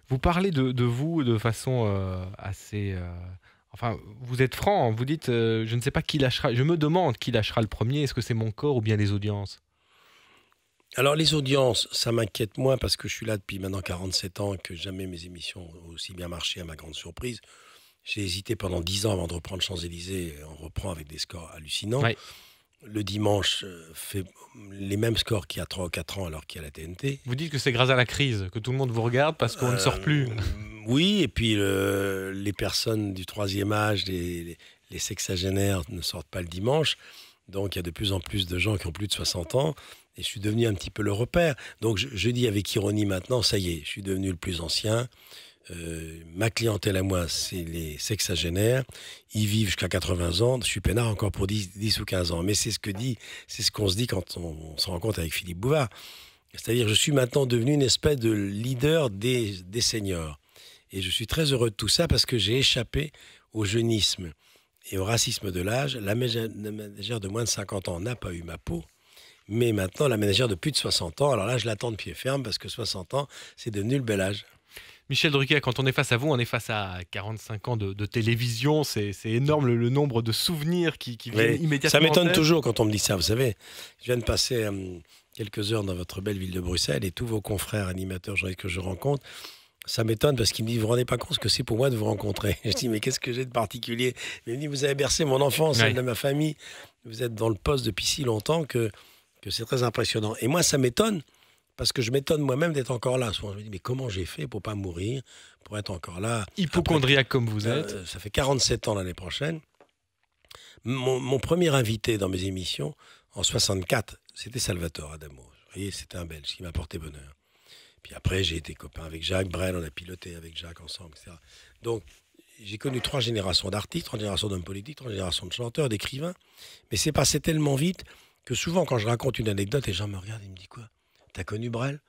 Vous parlez de vous de façon assez. Enfin, vous êtes franc, vous dites je ne sais pas qui lâchera. Je me demande qui lâchera le premier. Est-ce que c'est mon corps ou bien les audiences? Alors les audiences, ça m'inquiète moins parce que je suis là depuis maintenant 47 ans et que jamais mes émissions ont aussi bien marché à ma grande surprise. J'ai hésité pendant 10 ans avant de reprendre Champs-Élysées et on reprend avec des scores hallucinants. Oui. Le dimanche fait les mêmes scores qu'il y a 3 ou 4 ans alors qu'il y a la TNT. Vous dites que c'est grâce à la crise que tout le monde vous regarde parce qu'on ne sort plus. Oui, et puis les personnes du troisième âge, les sexagénaires ne sortent pas le dimanche. Donc il y a de plus en plus de gens qui ont plus de 60 ans. Et je suis devenu un petit peu le repère. Donc je dis avec ironie maintenant, ça y est, je suis devenu le plus ancien. Ma clientèle à moi, c'est les sexagénaires. Ils vivent jusqu'à 80 ans. Je suis peinard encore pour 10 ou 15 ans. Mais c'est ce qu'on se dit quand on se rencontre avec Philippe Bouvard. C'est-à-dire, je suis maintenant devenu une espèce de leader des seniors. Et je suis très heureux de tout ça parce que j'ai échappé au jeunisme et au racisme de l'âge. La ménagère de moins de 50 ans n'a pas eu ma peau. Mais maintenant, la ménagère de plus de 60 ans, alors là, je l'attends de pied ferme parce que 60 ans, c'est devenu le bel âge. Michel Drucker, quand on est face à vous, on est face à 45 ans de télévision. C'est énorme le nombre de souvenirs qui viennent Mais ça immédiatement en m'étonne tête. toujours quand on me dit ça. Vous savez, je viens de passer quelques heures dans votre belle ville de Bruxelles et tous vos confrères animateurs journalistes que je rencontre, ça m'étonne parce qu'ils me disent, vous vous rendez pas compte ce que c'est pour moi de vous rencontrer. Je dis, mais qu'est-ce que j'ai de particulier? Ils me disent, vous avez bercé mon enfance, celle Ouais. de ma famille. Vous êtes dans le poste depuis si longtemps que c'est très impressionnant. Et moi, ça m'étonne parce que je m'étonne moi-même d'être encore là. Souvent, je me dis, mais comment j'ai fait pour pas mourir, pour être encore là après, Hypochondriaque comme vous êtes. ça fait 47 ans l'année prochaine. Mon premier invité dans mes émissions, en 64, c'était Salvatore Adamo. Vous voyez, c'était un Belge qui m'a porté bonheur. Puis après, j'ai été copain avec Jacques Brel, on a piloté avec Jacques ensemble, etc. Donc, j'ai connu 3 générations d'artistes, 3 générations d'hommes politiques, 3 générations de chanteurs, d'écrivains. Mais c'est passé tellement vite que souvent, quand je raconte une anecdote, les gens me regardent et me disent quoi? T'as connu Brel?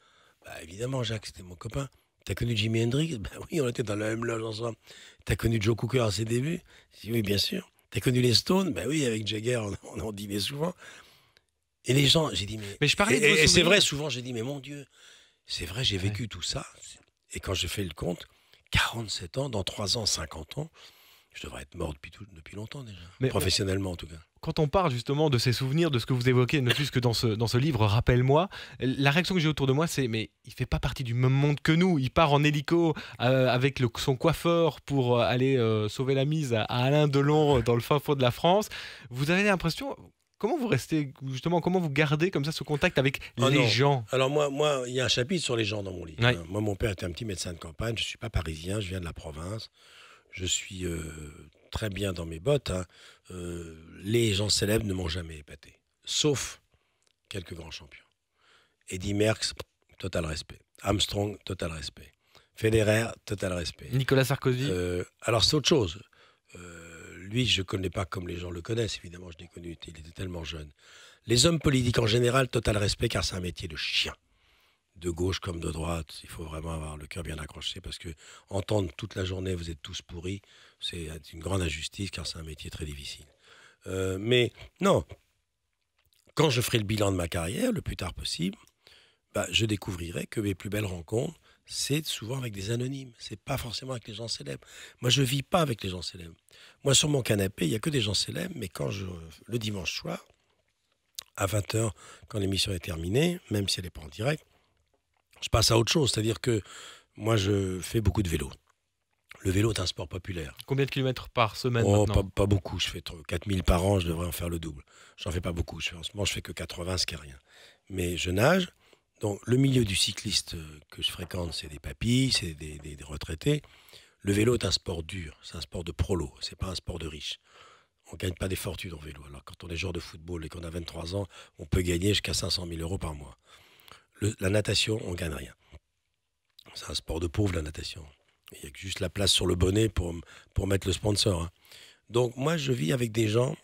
Bah évidemment, Jacques, c'était mon copain. T'as connu Jimi Hendrix? Bah oui, on était dans la même loge ensemble. T'as connu Joe Cooker à ses débuts? Je dis oui, bien sûr. T'as connu les Stones? Bah oui, avec Jagger, on en dînait souvent. Et les gens, j'ai dit, mais. Mais je Et, parlais de vos et c'est vrai, souvenirs. souvent, j'ai dit, mais mon Dieu, c'est vrai, j'ai Ouais. vécu tout ça. Et quand je fais le compte, 47 ans, dans 3 ans, 50 ans, je devrais être mort depuis longtemps déjà. Mais Professionnellement, en tout cas. quand on parle justement de ces souvenirs, de ce que vous évoquez, ne plus que dans ce livre, Rappelle-moi, la réaction que j'ai autour de moi, c'est mais il fait pas partie du même monde que nous. Il part en hélico avec son coiffeur pour aller sauver la mise à Alain Delon dans le fin fond de la France. Vous avez l'impression, comment vous restez, justement, comment vous gardez comme ça ce contact avec Oh les non. gens? Alors moi, il y a un chapitre sur les gens dans mon livre, Ouais. hein. Moi, mon père était un petit médecin de campagne. Je ne suis pas parisien, je viens de la province. Je suis très bien dans mes bottes, hein. Les gens célèbres ne m'ont jamais épaté. Sauf quelques grands champions. Eddy Merckx, total respect. Armstrong, total respect. Federer, total respect. Nicolas Sarkozy. Alors c'est autre chose. Lui, je ne connais pas comme les gens le connaissent, évidemment, je l'ai connu, il était tellement jeune. Les hommes politiques en général, total respect, car c'est un métier de chien. De gauche comme de droite, il faut vraiment avoir le cœur bien accroché, parce que entendre toute la journée, vous êtes tous pourris, c'est une grande injustice, car c'est un métier très difficile. Mais non, quand je ferai le bilan de ma carrière, le plus tard possible, bah, je découvrirai que mes plus belles rencontres, c'est souvent avec des anonymes. C'est pas forcément avec les gens célèbres. Moi, je vis pas avec les gens célèbres. Moi, sur mon canapé, il y a que des gens célèbres, mais le dimanche soir, à 20 h, quand l'émission est terminée, même si elle n'est pas en direct, je passe à autre chose. C'est-à-dire que moi, je fais beaucoup de vélo. Le vélo est un sport populaire. Combien de kilomètres par semaine Oh, pas, maintenant? pas beaucoup. Je fais 4000 par an, je devrais en faire le double. J'en fais pas beaucoup. En ce moment, je fais que 80, ce qui est rien. Mais je nage. Donc, le milieu du cycliste que je fréquente, c'est des papilles, c'est des retraités. Le vélo est un sport dur. C'est un sport de prolo. C'est pas un sport de riche. On ne gagne pas des fortunes en vélo. Alors, quand on est joueur de football et qu'on a 23 ans, on peut gagner jusqu'à 500 000 euros par mois. La natation, on ne gagne rien. C'est un sport de pauvre, la natation. Il y a juste la place sur le bonnet pour mettre le sponsor, hein. Donc, moi, je vis avec des gens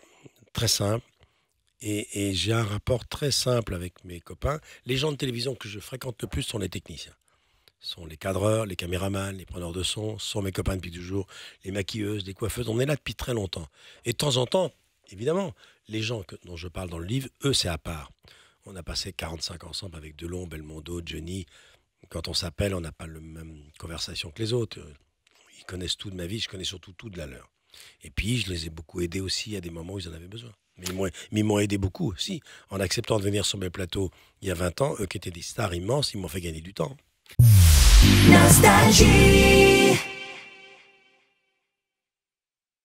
très simples et j'ai un rapport très simple avec mes copains. Les gens de télévision que je fréquente le plus sont les techniciens. Ce sont les cadreurs, les caméramans, les preneurs de son. Ce sont mes copains depuis toujours, les maquilleuses, les coiffeuses. On est là depuis très longtemps. Et de temps en temps, évidemment, les gens dont je parle dans le livre, eux, c'est à part. On a passé 45 ans ensemble avec Delon, Belmondo, Johnny. quand on s'appelle, on n'a pas la même conversation que les autres. Ils connaissent tout de ma vie, je connais surtout tout de la leur. Et puis, je les ai beaucoup aidés aussi à des moments où ils en avaient besoin. Mais ils m'ont aidé beaucoup aussi. En acceptant de venir sur mes plateaux il y a 20 ans, eux qui étaient des stars immenses, ils m'ont fait gagner du temps. Nostalgie.